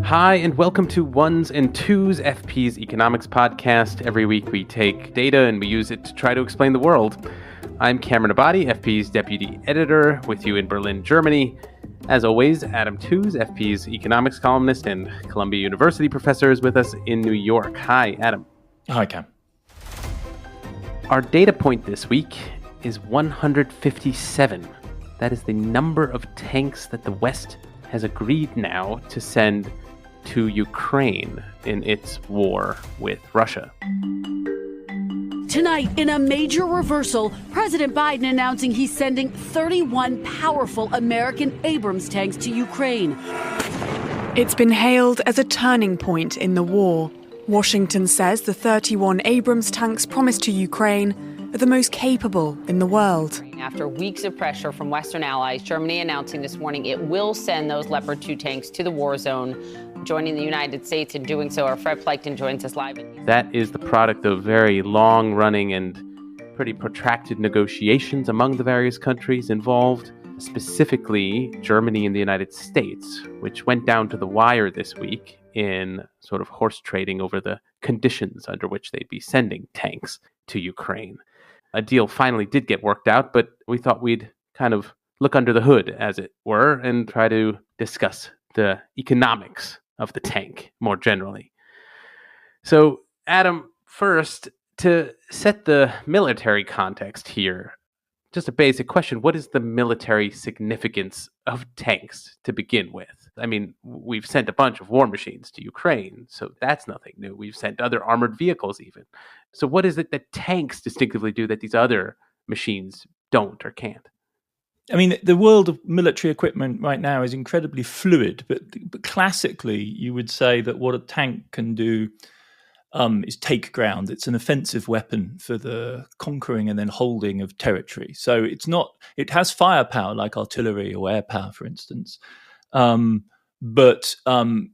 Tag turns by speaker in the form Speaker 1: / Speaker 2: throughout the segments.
Speaker 1: Hi, and welcome to Ones and Tooze, FP's economics podcast. Every week we take data and we use it to try to explain the world. I'm Cameron Abadi, FP's deputy editor, with you in Berlin, Germany. As always, Adam Tooze, FP's economics columnist and Columbia University professor, is with us in New York. Hi, Adam.
Speaker 2: Hi, Cam.
Speaker 1: Our data point this week is 157. That is the number of tanks that the West has agreed now to send to Ukraine in its war with Russia.
Speaker 3: Tonight, in a major reversal, President Biden announcing he's sending 31 powerful American Abrams tanks to Ukraine.
Speaker 4: It's been hailed as a turning point in the war. Washington says the 31 Abrams tanks promised to Ukraine are the most capable in the world.
Speaker 5: After weeks of pressure from Western allies, Germany announcing this morning it will send those Leopard 2 tanks to the war zone. Joining the United States in doing so, our Fred Pleikton joins us live.
Speaker 1: That is the product of very long-running and pretty protracted negotiations among the various countries involved, specifically Germany and the United States, which went down to the wire this week in sort of horse trading over the conditions under which they'd be sending tanks to Ukraine. A deal finally did get worked out, but we thought we'd kind of look under the hood, as it were, and try to discuss the economics of the tank more generally. So, Adam, first, to set the military context here, just a basic question. What is the military significance of tanks to begin with? I mean, we've sent a bunch of war machines to Ukraine, so that's nothing new. We've sent other armored vehicles even. So what is it that tanks distinctively do that these other machines don't or can't?
Speaker 2: I mean, the world of military equipment right now is incredibly fluid, but classically, you would say that what a tank can do is take ground. It's an offensive weapon for the conquering and then holding of territory. So it has firepower like artillery or air power, for instance. But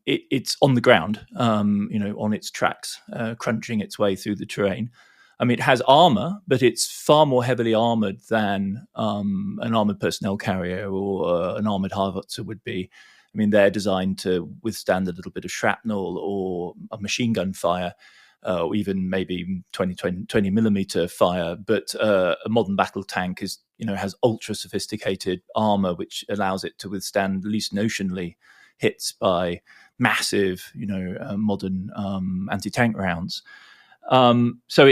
Speaker 2: it's on the ground, on its tracks, crunching its way through the terrain. I mean, it has armor, but it's far more heavily armored than an armored personnel carrier or an armored howitzer would be. I mean, they're designed to withstand a little bit of shrapnel or a machine gun fire, or even maybe 20 millimeter fire. But a modern battle tank has ultra sophisticated armor, which allows it to withstand, at least notionally, hits by massive, modern anti-tank rounds. So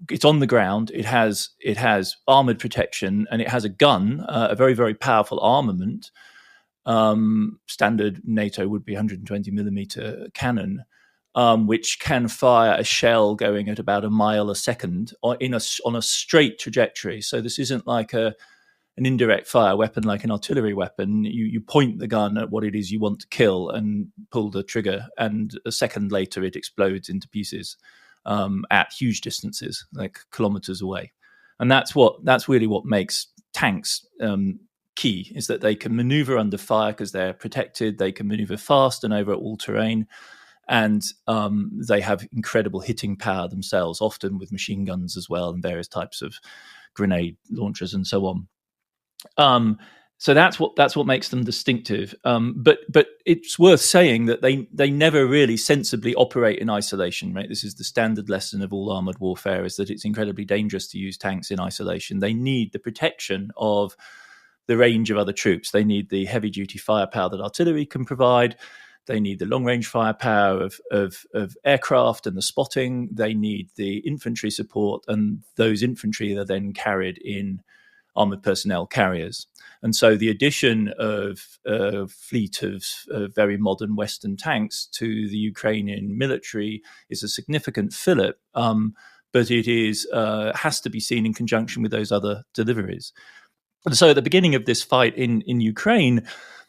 Speaker 2: it's on the ground. It has armored protection, and it has a gun, a very, very powerful armament. Standard NATO would be 120 millimeter cannon, which can fire a shell going at about a mile a second on a straight trajectory. So this isn't like an indirect fire weapon like an artillery weapon. You point the gun at what it is you want to kill and pull the trigger, and a second later it explodes into pieces at huge distances, like kilometers away. And that's really what makes tanks key, is that they can maneuver under fire because they're protected. They can maneuver fast and over all terrain, and they have incredible hitting power themselves, often with machine guns as well and various types of grenade launchers and so on. So that's what makes them distinctive. But it's worth saying that they never really sensibly operate in isolation, right? This is the standard lesson of all armored warfare, is that it's incredibly dangerous to use tanks in isolation. They need the protection of the range of other troops. They need the heavy duty firepower that artillery can provide. They need the long range firepower of aircraft and the spotting. They need the infantry support, and those infantry are then carried in armored personnel carriers. And so the addition of a fleet of very modern Western tanks to the Ukrainian military is a significant fillip, but it has to be seen in conjunction with those other deliveries. And so at the beginning of this fight in Ukraine,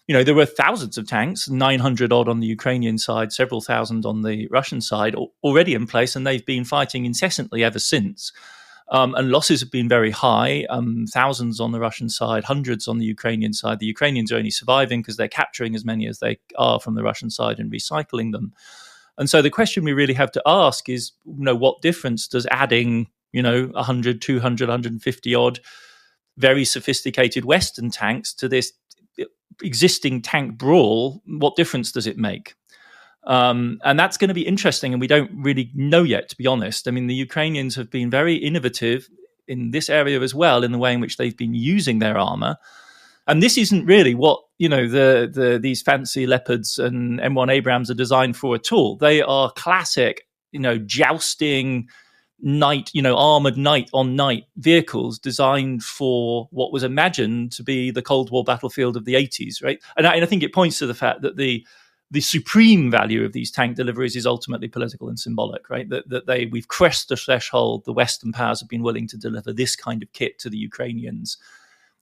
Speaker 2: there were thousands of tanks, 900 odd on the Ukrainian side, several thousand on the Russian side already in place, and they've been fighting incessantly ever since. And losses have been very high, thousands on the Russian side, hundreds on the Ukrainian side. The Ukrainians are only surviving because they're capturing as many as they are from the Russian side and recycling them. And so the question we really have to ask is, what difference does adding, 100, 200, 150 odd very sophisticated Western tanks to this existing tank brawl, what difference does it make? And that's going to be interesting, and we don't really know yet, to be honest. I mean, the Ukrainians have been very innovative in this area as well, in the way in which they've been using their armor. And this isn't really what, these fancy Leopards and M1 Abrams are designed for at all. They are classic, jousting night, armored night on night vehicles designed for what was imagined to be the Cold War battlefield of the 80s, right? And I think it points to the fact that the supreme value of these tank deliveries is ultimately political and symbolic, right? That we've crossed the threshold. The Western powers have been willing to deliver this kind of kit to the Ukrainians.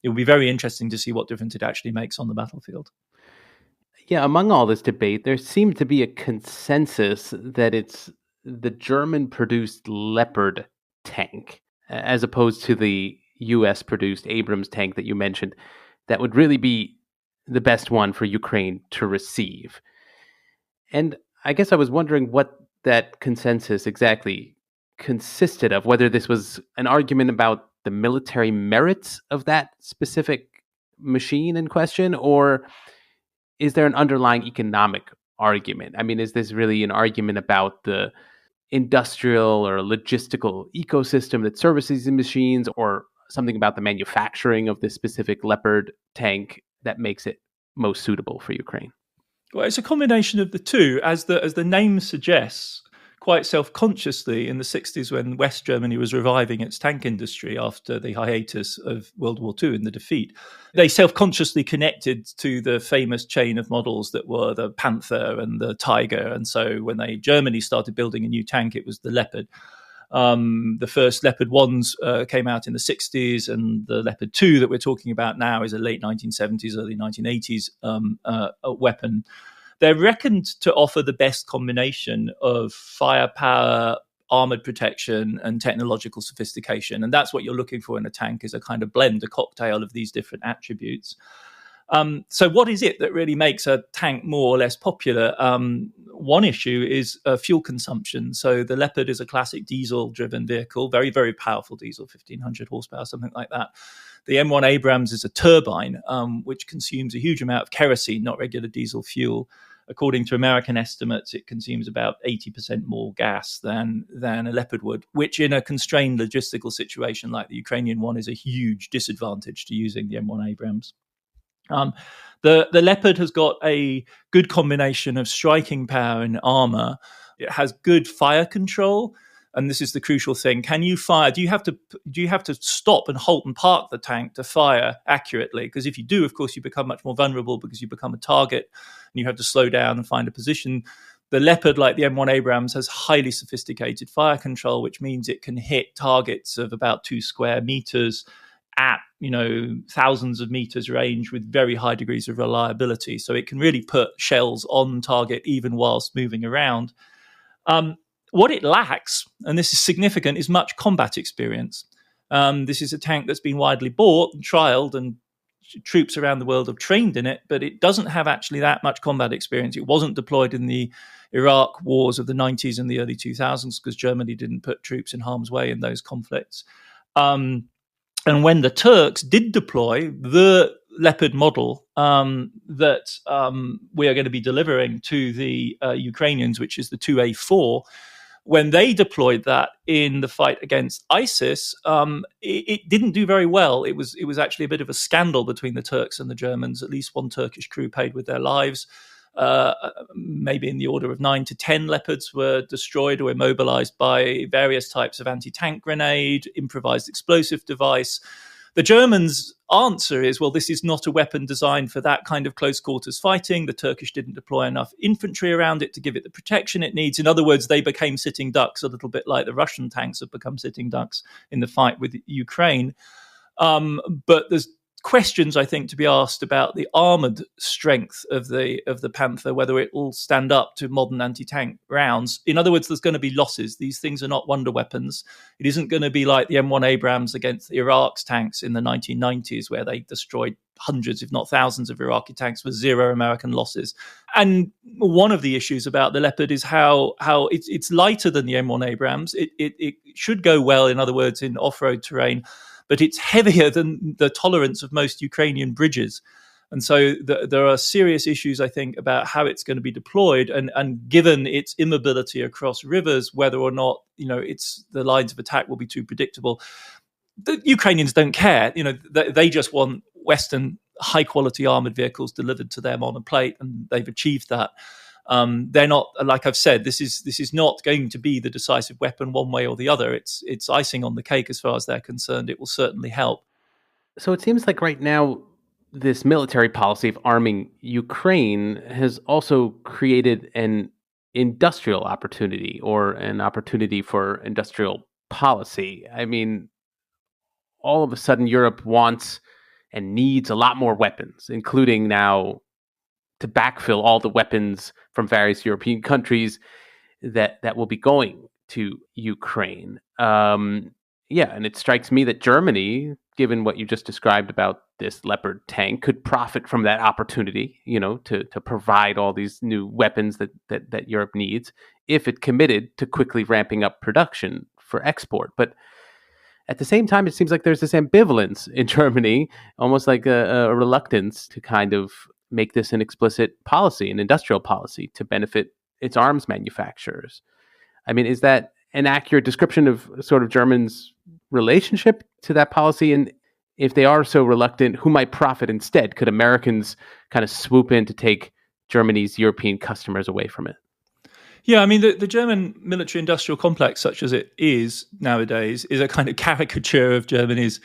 Speaker 2: It will be very interesting to see what difference it actually makes on the battlefield.
Speaker 1: Yeah, among all this debate, there seemed to be a consensus that it's the German-produced Leopard tank, as opposed to the U.S.-produced Abrams tank that you mentioned, that would really be the best one for Ukraine to receive. And I guess I was wondering what that consensus exactly consisted of, whether this was an argument about the military merits of that specific machine in question, or is there an underlying economic argument? I mean, is this really an argument about the industrial or logistical ecosystem that services these machines, or something about the manufacturing of this specific Leopard tank that makes it most suitable for Ukraine?
Speaker 2: Well, it's a combination of the two, as the name suggests. Quite self-consciously, in the 60s, when West Germany was reviving its tank industry after the hiatus of World War II and the defeat, they self-consciously connected to the famous chain of models that were the Panther and the Tiger. And so when Germany started building a new tank, it was the Leopard. The first Leopard 1s came out in the 60s, and the Leopard 2 that we're talking about now is a late 1970s, early 1980s weapon. They're reckoned to offer the best combination of firepower, armored protection, and technological sophistication. And that's what you're looking for in a tank, is a kind of blend, a cocktail of these different attributes. So what is it that really makes a tank more or less popular? One issue is fuel consumption. So the Leopard is a classic diesel-driven vehicle, very, very powerful diesel, 1,500 horsepower, something like that. The M1 Abrams is a turbine, which consumes a huge amount of kerosene, not regular diesel fuel. According to American estimates, it consumes about 80% more gas than a Leopard would, which in a constrained logistical situation like the Ukrainian one is a huge disadvantage to using the M1 Abrams. The Leopard has got a good combination of striking power and armor. It has good fire control. And this is the crucial thing. Can you fire? Do you have to stop and halt and park the tank to fire accurately? Because if you do, of course, you become much more vulnerable because you become a target and you have to slow down and find a position. The Leopard, like the M1 Abrams, has highly sophisticated fire control, which means it can hit targets of about 2 square meters at, thousands of meters range with very high degrees of reliability. So it can really put shells on target even whilst moving around. What it lacks, and this is significant, is much combat experience. This is a tank that's been widely bought and trialed, and troops around the world have trained in it, but it doesn't have actually that much combat experience. It wasn't deployed in the Iraq wars of the 90s and the early 2000s because Germany didn't put troops in harm's way in those conflicts. And when the Turks did deploy the Leopard model that we are going to be delivering to the Ukrainians, which is the 2A4, when they deployed that in the fight against ISIS, it didn't do very well. It was actually a bit of a scandal between the Turks and the Germans. At least one Turkish crew paid with their lives. Maybe in the order of 9 to 10 Leopards were destroyed or immobilized by various types of anti-tank grenade, improvised explosive device. The Germans' answer is, well, this is not a weapon designed for that kind of close quarters fighting. The Turkish didn't deploy enough infantry around it to give it the protection it needs. In other words, they became sitting ducks, a little bit like the Russian tanks have become sitting ducks in the fight with Ukraine. But there's questions, I think, to be asked about the armored strength of the Panther, whether it will stand up to modern anti-tank rounds. In other words, there's going to be losses. These things are not wonder weapons. It isn't going to be like the M1 Abrams against Iraq's tanks in the 1990s, where they destroyed hundreds, if not thousands, of Iraqi tanks with 0 American losses. And one of the issues about the Leopard is how it's lighter than the M1 Abrams. It should go well, in other words, in off-road terrain, but it's heavier than the tolerance of most Ukrainian bridges. And so there are serious issues, I think, about how it's going to be deployed, and given its immobility across rivers, whether or not the lines of attack will be too predictable. The Ukrainians don't care. They just want Western high-quality armored vehicles delivered to them on a plate, and they've achieved that. They're not, like I've said, this is not going to be the decisive weapon one way or the other. It's icing on the cake as far as they're concerned. It will certainly help.
Speaker 1: So it seems like right now, this military policy of arming Ukraine has also created an industrial opportunity, or an opportunity for industrial policy. I mean, all of a sudden, Europe wants and needs a lot more weapons, including now to backfill all the weapons from various European countries that will be going to Ukraine. And it strikes me that Germany, given what you just described about this Leopard tank, could profit from that opportunity, to provide all these new weapons that Europe needs, if it committed to quickly ramping up production for export. But at the same time, it seems like there's this ambivalence in Germany, almost like a reluctance to kind of make this an explicit policy, an industrial policy, to benefit its arms manufacturers. I mean, is that an accurate description of sort of Germans' relationship to that policy? And if they are so reluctant, who might profit instead? Could Americans kind of swoop in to take Germany's European customers away from it?
Speaker 2: Yeah, I mean, the German military-industrial complex, such as it is nowadays, is a kind of caricature of Germany's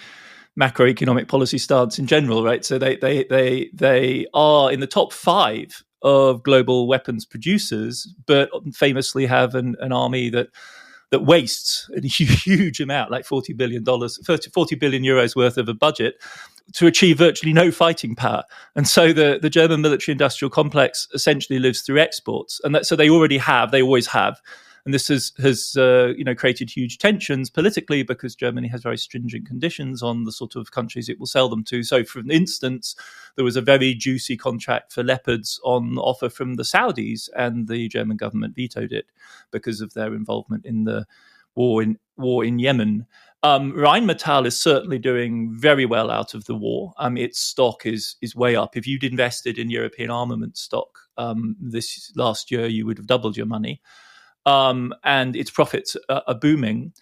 Speaker 2: macroeconomic policy stance in general, right? So they are in the top 5 of global weapons producers, but famously have an army that wastes a huge amount, like $40 billion euros worth of a budget, to achieve virtually no fighting power. And so the German military-industrial complex essentially lives through exports. And so they always have. And this has created huge tensions politically, because Germany has very stringent conditions on the sort of countries it will sell them to. So, for instance, there was a very juicy contract for Leopards on offer from the Saudis, and the German government vetoed it because of their involvement in the war in Yemen. Rheinmetall is certainly doing very well out of the war. Its stock is way up. If you'd invested in European armament stock this last year, you would have doubled your money. And its profits are booming.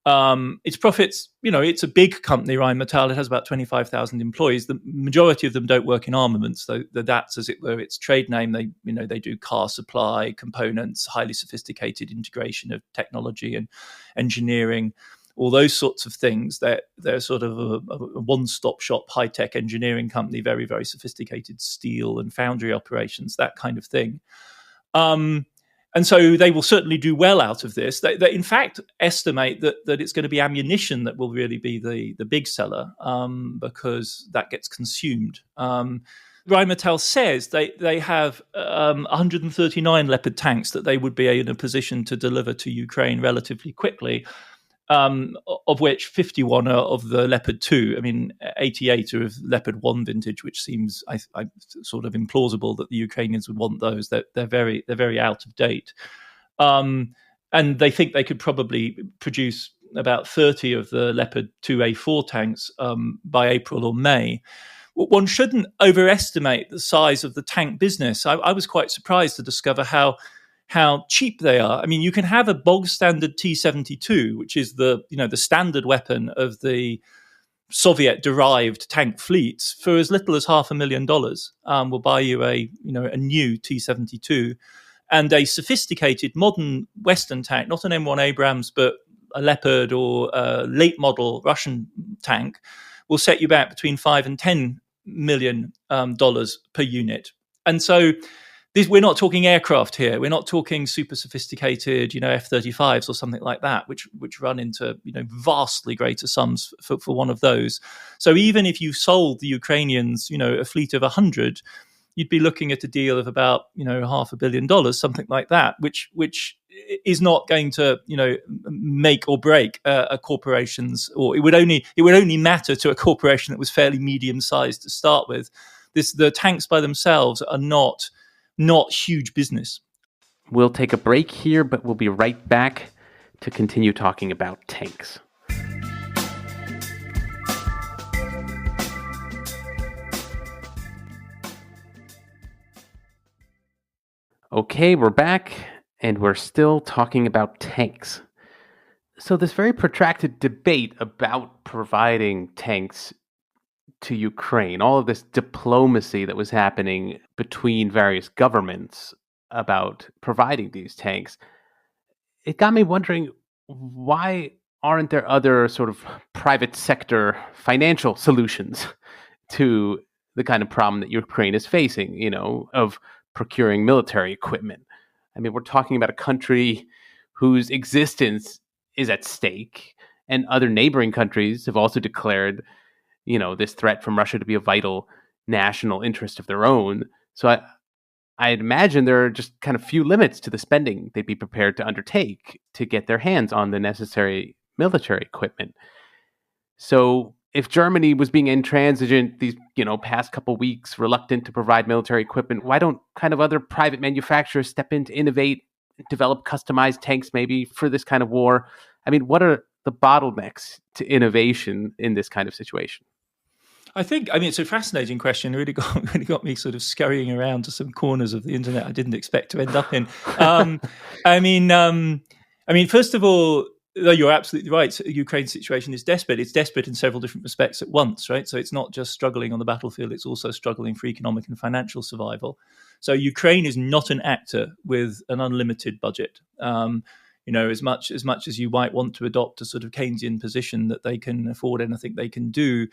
Speaker 2: Its profits, it's a big company, Rheinmetall. It has about 25,000 employees. The majority of them don't work in armaments, though. That's, as it were, its trade name. They do car supply, components, highly sophisticated integration of technology and engineering, all those sorts of things. They're sort of a one-stop shop, high-tech engineering company, very, very sophisticated steel and foundry operations, that kind of thing. And so they will certainly do well out of this. They in fact estimate that it's going to be ammunition that will really be the big seller, because that gets consumed. Rheinmetall says they have 139 Leopard tanks that they would be in a position to deliver to Ukraine relatively quickly, of which 51 are of the Leopard 2. I mean, 88 are of Leopard 1 vintage, which seems I sort of implausible that the Ukrainians would want those. They're very out of date. And they think they could probably produce about 30 of the Leopard 2A4 tanks by April or May. One shouldn't overestimate the size of the tank business. I was quite surprised to discover how cheap they are. I mean, you can have a bog standard T-72, which is the standard weapon of the Soviet-derived tank fleets, for as little as $500,000. Will buy you a new T-72, and a sophisticated modern Western tank, not an M1 Abrams, but a Leopard or a late model Russian tank, will set you back between $5 and $10 million per unit. And so we're not talking aircraft here. We're not talking super sophisticated, F-35s or something like that, which run into, vastly greater sums for one of those. So even if you sold the Ukrainians, a fleet of 100, you'd be looking at a deal of about, $500 million, something like that, which is not going to, make or break a corporation's, or it would only matter to a corporation that was fairly medium sized to start with. The tanks by themselves are not huge business.
Speaker 1: We'll take a break here, but we'll be right back to continue talking about tanks. Okay, we're back, and we're still talking about tanks. So, this very protracted debate about providing tanks to Ukraine, all of this diplomacy that was happening between various governments about providing these tanks, it got me wondering, why aren't there other sort of private sector financial solutions to the kind of problem that Ukraine is facing, of procuring military equipment? I mean, we're talking about a country whose existence is at stake, and other neighboring countries have also declared, this threat from Russia to be a vital national interest of their own. So I'd imagine there are just kind of few limits to the spending they'd be prepared to undertake to get their hands on the necessary military equipment. So if Germany was being intransigent these, past couple weeks, reluctant to provide military equipment, why don't kind of other private manufacturers step in to innovate, develop customized tanks maybe for this kind of war? I mean, what are the bottlenecks to innovation in this kind of situation?
Speaker 2: It's a fascinating question. It really got me sort of scurrying around to some corners of the internet I didn't expect to end up in. First of all, you're absolutely right. Ukraine's situation is desperate. It's desperate in several different respects at once, right? So it's not just struggling on the battlefield, it's also struggling for economic and financial survival. So Ukraine is not an actor with an unlimited budget. As much as you might want to adopt a sort of Keynesian position that they can afford anything they can do,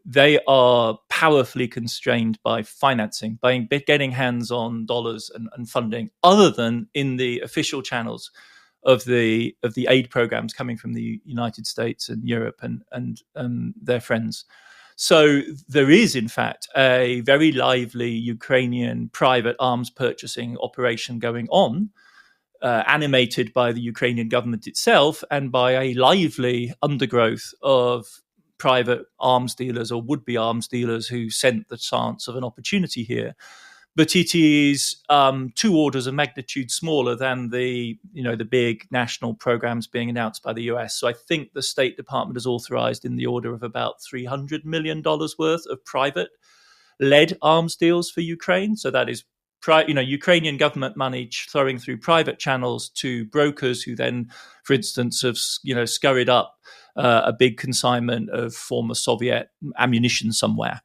Speaker 2: they are powerfully constrained by financing, by getting hands on dollars and funding, other than in the official channels of the aid programs coming from the United States and Europe and their friends. So there is, in fact, a very lively Ukrainian private arms purchasing operation going on, animated by the Ukrainian government itself and by a lively undergrowth of private arms dealers or would-be arms dealers who scent the chance of an opportunity here. But it is 2 orders of magnitude smaller than the big national programs being announced by the US. So I think the State Department has authorized in the order of about $300 million worth of private-led arms deals for Ukraine. So that is Ukrainian government money throwing through private channels to brokers who then, for instance, have scurried up a big consignment of former Soviet ammunition somewhere,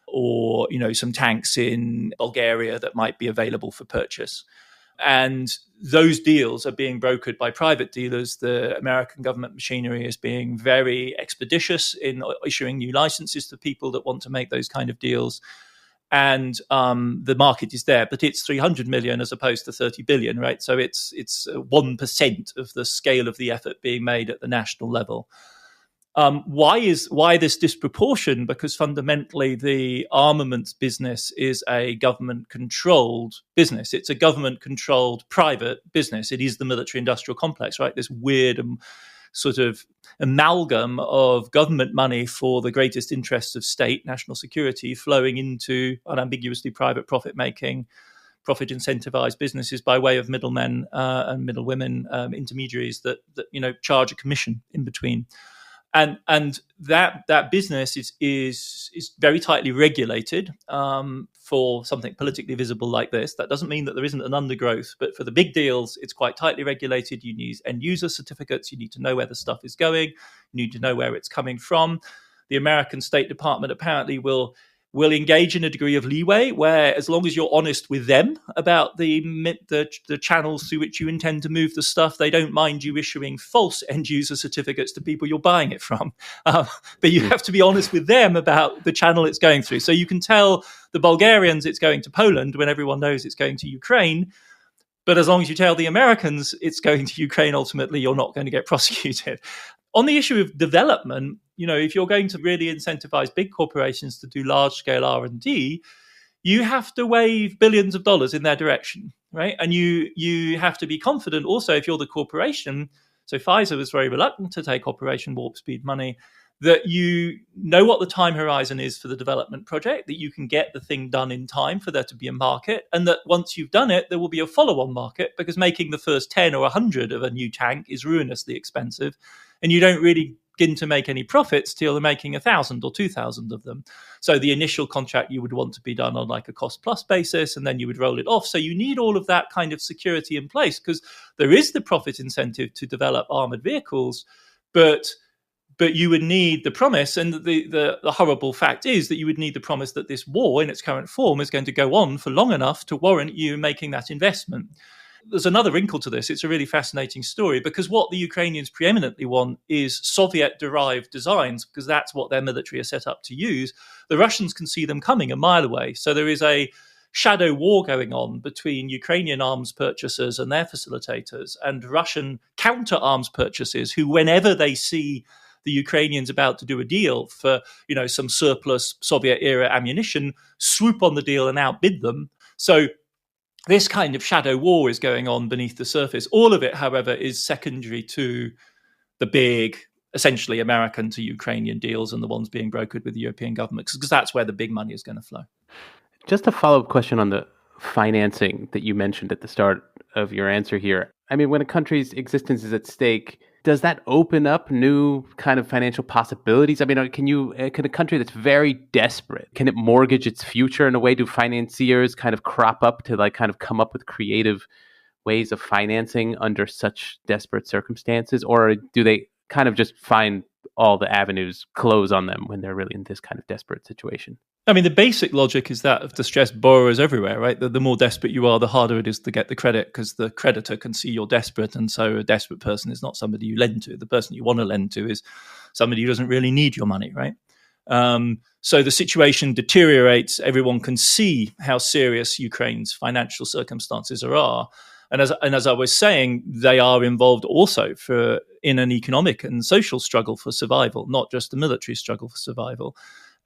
Speaker 2: or some tanks in Bulgaria that might be available for purchase. And those deals are being brokered by private dealers. The American government machinery is being very expeditious in issuing new licenses to people that want to make those kind of deals. And the market is there, but it's 300 million as opposed to 30 billion, right? So it's 1% of the scale of the effort being made at the national level. Why this disproportion? Because fundamentally the armaments business is a government-controlled business. It's a government-controlled private business. It is the military-industrial complex, right? This weird sort of amalgam of government money for the greatest interests of state, national security, flowing into unambiguously private profit-making, profit-incentivized businesses by way of middlemen and middlewomen, intermediaries that charge a commission in between. And that business is very tightly regulated for something politically visible like this. That doesn't mean that there isn't an undergrowth, but for the big deals, it's quite tightly regulated. You need end user certificates. You need to know where the stuff is going. You need to know where it's coming from. The American State Department apparently will engage in a degree of leeway where, as long as you're honest with them about the channels through which you intend to move the stuff, they don't mind you issuing false end-user certificates to people you're buying it from. But you have to be honest with them about the channel it's going through. So you can tell the Bulgarians it's going to Poland when everyone knows it's going to Ukraine. But as long as you tell the Americans it's going to Ukraine, ultimately, you're not going to get prosecuted. On the issue of development, if you're going to really incentivize big corporations to do large-scale R&D, you have to wave billions of dollars in their direction, right? And you have to be confident also, if you're the corporation, so Pfizer was very reluctant to take Operation Warp Speed money, that you know what the time horizon is for the development project, that you can get the thing done in time for there to be a market, and that once you've done it, there will be a follow-on market, because making the first 10 or 100 of a new tank is ruinously expensive, and you don't really begin to make any profits till they're making 1,000 or 2,000 of them. So the initial contract you would want to be done on like a cost plus basis, and then you would roll it off. So you need all of that kind of security in place, because there is the profit incentive to develop armored vehicles, but you would need the promise, and the horrible fact is that you would need the promise that this war in its current form is going to go on for long enough to warrant you making that investment. There's another wrinkle to this. It's a really fascinating story, because what the Ukrainians preeminently want is Soviet-derived designs, because that's what their military are set up to use. The Russians can see them coming a mile away. So there is a shadow war going on between Ukrainian arms purchasers and their facilitators and Russian counter-arms purchasers who, whenever they see the Ukrainians about to do a deal for, some surplus Soviet-era ammunition, swoop on the deal and outbid them. So this kind of shadow war is going on beneath the surface. All of it, however, is secondary to the big, essentially American to Ukrainian deals and the ones being brokered with the European governments, because that's where the big money is going to flow.
Speaker 1: Just a follow-up question on the financing that you mentioned at the start of your answer here. I mean, when a country's existence is at stake, does that open up new kind of financial possibilities? I mean, can a country that's very desperate, can it mortgage its future in a way? Do financiers kind of crop up to like kind of come up with creative ways of financing under such desperate circumstances? Or do they kind of just find all the avenues close on them when they're really in this kind of desperate situation?
Speaker 2: I mean, the basic logic is that of distressed borrowers everywhere, right? The more desperate you are, the harder it is to get the credit, because the creditor can see you're desperate. And so a desperate person is not somebody you lend to. The person you want to lend to is somebody who doesn't really need your money, right? So the situation deteriorates. Everyone can see how serious Ukraine's financial circumstances are. And as I was saying, they are involved also in an economic and social struggle for survival, not just a military struggle for survival.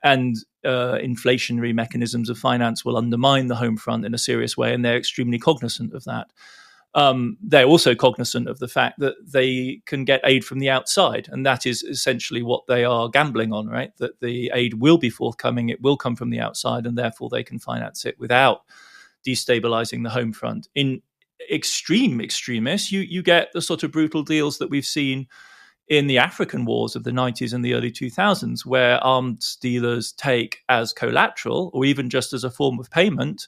Speaker 2: And inflationary mechanisms of finance will undermine the home front in a serious way, and they're extremely cognizant of that. They're also cognizant of the fact that they can get aid from the outside, and that is essentially what they are gambling on, right? That the aid will be forthcoming, it will come from the outside, and therefore they can finance it without destabilizing the home front. In extremists, you get the sort of brutal deals that we've seen in the African wars of the 90s and the early 2000s, where arms dealers take as collateral, or even just as a form of payment,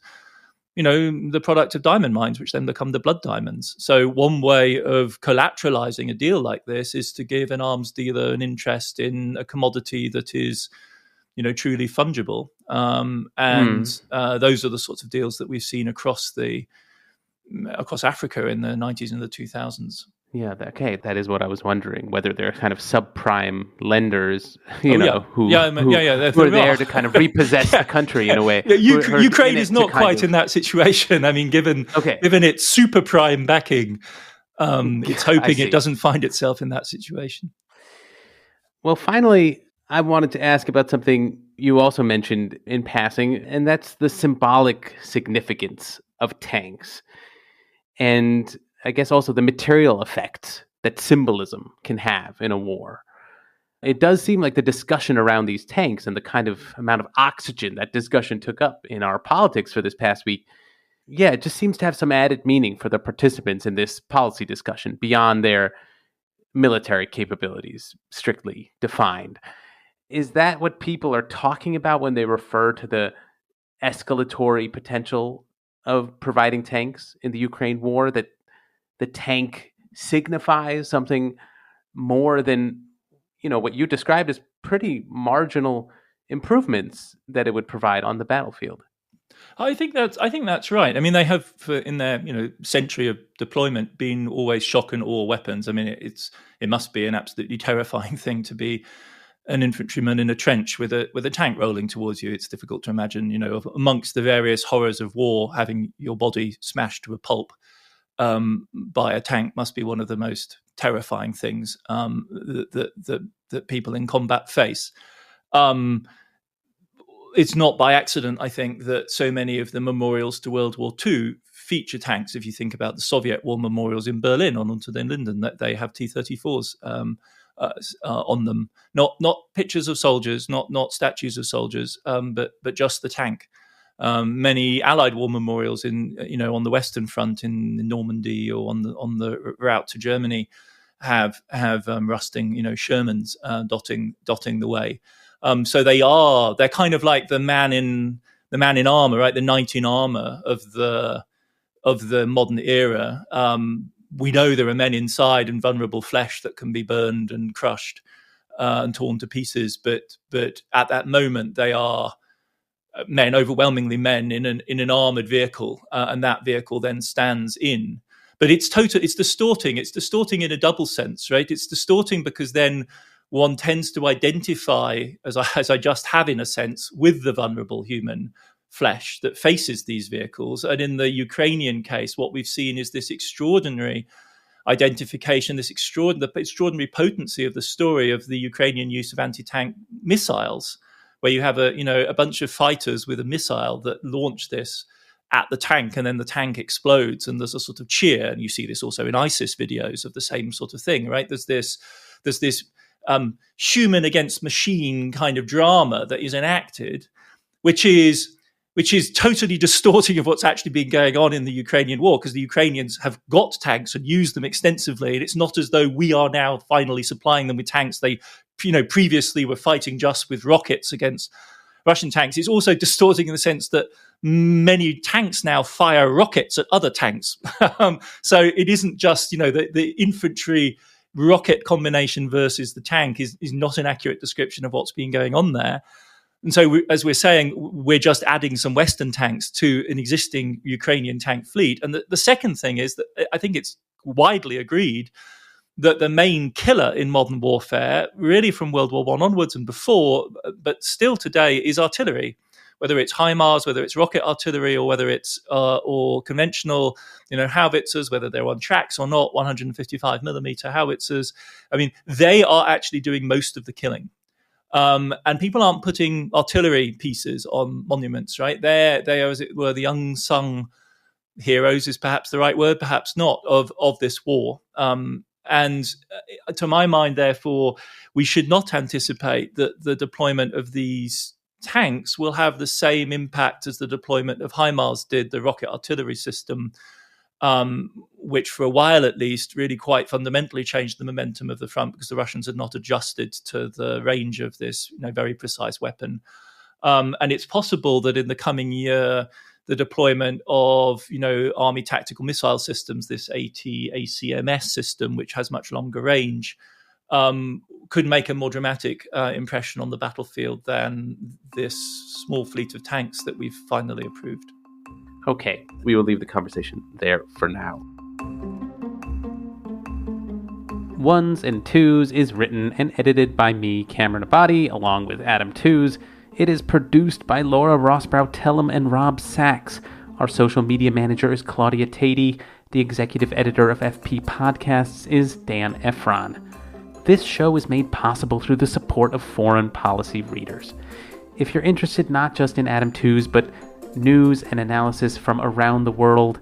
Speaker 2: the product of diamond mines, which then become the blood diamonds. So one way of collateralizing a deal like this is to give an arms dealer an interest in a commodity that is, truly fungible. Those are the sorts of deals that we've seen across Africa in the 90s and the 2000s.
Speaker 1: Yeah, okay, that is what I was wondering, whether they're kind of subprime lenders, who are there to kind of repossess the country in a way.
Speaker 2: Yeah, Ukraine is not quite in that situation. I mean, given its super prime backing, it's hoping it doesn't find itself in that situation.
Speaker 1: Well, finally, I wanted to ask about something you also mentioned in passing, and that's the symbolic significance of tanks. And I guess also the material effects that symbolism can have in a war. It does seem like the discussion around these tanks and the kind of amount of oxygen that discussion took up in our politics for this past week, it just seems to have some added meaning for the participants in this policy discussion beyond their military capabilities, strictly defined. Is that what people are talking about when they refer to the escalatory potential of providing tanks in the Ukraine war, that the tank signifies something more than, what you described as pretty marginal improvements that it would provide on the battlefield?
Speaker 2: I think that's right. I mean, they have, in their century of deployment, been always shock and awe weapons. I mean, it must be an absolutely terrifying thing to be an infantryman in a trench with a tank rolling towards you. It's difficult to imagine, amongst the various horrors of war, having your body smashed to a pulp by a tank must be one of the most terrifying things that people in combat face. It's not by accident, I think, that so many of the memorials to World War II feature tanks. If you think about the Soviet war memorials in Berlin on Unter den Linden, that they have T-34s on them, not pictures of soldiers, not statues of soldiers, but just the tank. Many Allied war memorials on the Western Front in Normandy or on the route to Germany have rusting, Shermans dotting the way. So they're kind of like the man in armor, right? The knight in armor of the modern era. We know there are men inside and vulnerable flesh that can be burned and crushed and torn to pieces, but at that moment they are men, overwhelmingly men in an armored vehicle, and that vehicle then stands in. But it's distorting. It's distorting in a double sense, right? It's distorting because then one tends to identify, as I just have in a sense, with the vulnerable human flesh that faces these vehicles. And in the Ukrainian case, what we've seen is this extraordinary identification, this extraordinary potency of the story of the Ukrainian use of anti-tank missiles, where you have a bunch of fighters with a missile that launch this at the tank, and then the tank explodes, and there's a sort of cheer. And you see this also in ISIS videos of the same sort of thing, right? There's this human against machine kind of drama that is enacted, which is totally distorting of what's actually been going on in the Ukrainian war, because the Ukrainians have got tanks and used them extensively. And it's not as though we are now finally supplying them with tanks. They, previously were fighting just with rockets against Russian tanks. It's also distorting in the sense that many tanks now fire rockets at other tanks. So it isn't just, the infantry rocket combination versus the tank is not an accurate description of what's been going on there. And so, as we're saying, we're just adding some Western tanks to an existing Ukrainian tank fleet. And the second thing is that I think it's widely agreed that the main killer in modern warfare, really from World War I onwards and before, but still today, is artillery. Whether it's HIMARS, whether it's rocket artillery, or whether it's or conventional, howitzers, whether they're on tracks or not, 155 millimeter howitzers. I mean, they are actually doing most of the killing. And people aren't putting artillery pieces on monuments, right? They are, as it were, the unsung heroes is perhaps the right word, perhaps not, of this war. And to my mind, therefore, we should not anticipate that the deployment of these tanks will have the same impact as the deployment of HIMARS did, the rocket artillery system, which for a while at least really quite fundamentally changed the momentum of the front, because the Russians had not adjusted to the range of this very precise weapon. And it's possible that in the coming year, the deployment of Army tactical missile systems, this ATACMS system, which has much longer range, could make a more dramatic impression on the battlefield than this small fleet of tanks that we've finally approved.
Speaker 1: Okay, we will leave the conversation there for now. Ones and Tooze is written and edited by me, Cameron Abadi, along with Adam Tooze. It is produced by Laura Rossbrow-Tellem and Rob Sachs. Our social media manager is Claudia Tatey. The executive editor of FP Podcasts is Dan Efron. This show is made possible through the support of foreign policy readers. If you're interested not just in Adam Tooze, but news and analysis from around the world,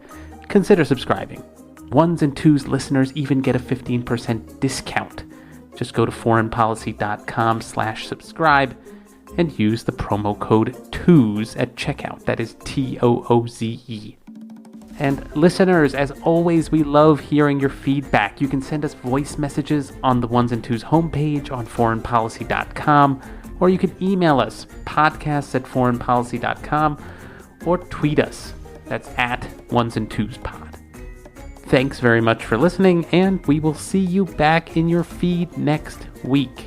Speaker 1: consider subscribing. Ones and Tooze listeners even get a 15% discount. Just go to foreignpolicy.com/subscribe and use the promo code TOOZE at checkout. That is TOOZE. And listeners, as always, we love hearing your feedback. You can send us voice messages on the Ones and Tooze homepage on foreignpolicy.com, or you can email us, podcasts@foreignpolicy.com, or tweet us. That's at Ones and Tooze Pod. Thanks very much for listening, and we will see you back in your feed next week.